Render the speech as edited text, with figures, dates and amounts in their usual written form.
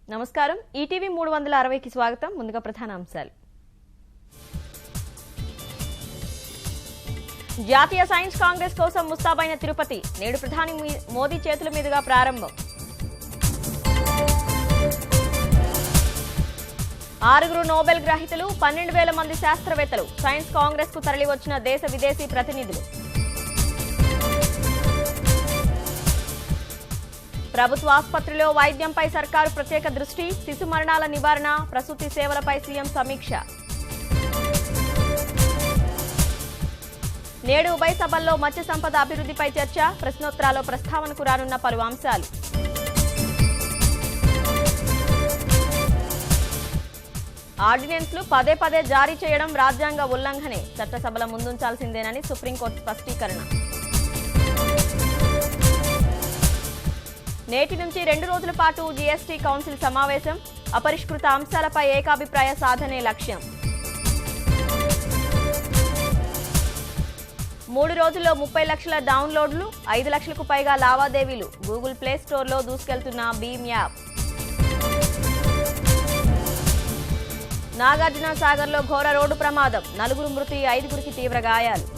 నమస్కారం ఈటీవీ 360కి స్వాగతం ముందుగా ప్రధాన అంశాలు జాతీయ సైన్స్ కాంగ్రెస్ కోసం ముస్తాబైన తిరుపతి నేడు ప్రధాని మోదీ చేతుల మీదుగా ప్రారంభం 6 నోబెల్ గ్రహీతలు 12,000 మంది శాస్త్రవేత్తలు సైన్స్ కాంగ్రెస్ కు తరలివచ్చిన దేశ విదేశీ ప్రతినిధులు ప్రభుత్వ ఆసుపత్రిలో వైద్యంపై సర్కారు ప్రత్యేక దృష్టి శిశు మరణాల నివారణ ప్రసూతి సేవలపై సీఎం సమీక్ష నేడు ఉభయ సభల్లో మత్స్య సంపద అభివృద్ధిపై చర్చ ప్రశ్నోత్తరాల్లో ప్రస్తావనకు రానున్న పలు అంశాలు ఆర్డినెన్స్లు పదే పదే జారీ చేయడం రాజ్యాంగ ఉల్లంఘనే చట్టసభల ముందుంచాల్సిందేనని సుప్రీంకోర్టు స్పష్టీకరణ నేటి నుంచి 2 రోజుల పాటు జీఎస్టీ కౌన్సిల్ సమావేశం అపరిష్కృత అంశాలపై ఏకాభిప్రాయ సాధనే లక్ష్యం 3 రోజుల్లో 30 లక్షల డౌన్లోడ్లు 5 లక్షలకు పైగా లావాదేవీలు గూగుల్ ప్లే స్టోర్లో దూసుకెళ్తున్న భీమ్ యాప్ నాగార్జున సాగర్లో ఘోర రోడ్డు ప్రమాదం 4 మృతి 5 తీవ్ర గాయాలు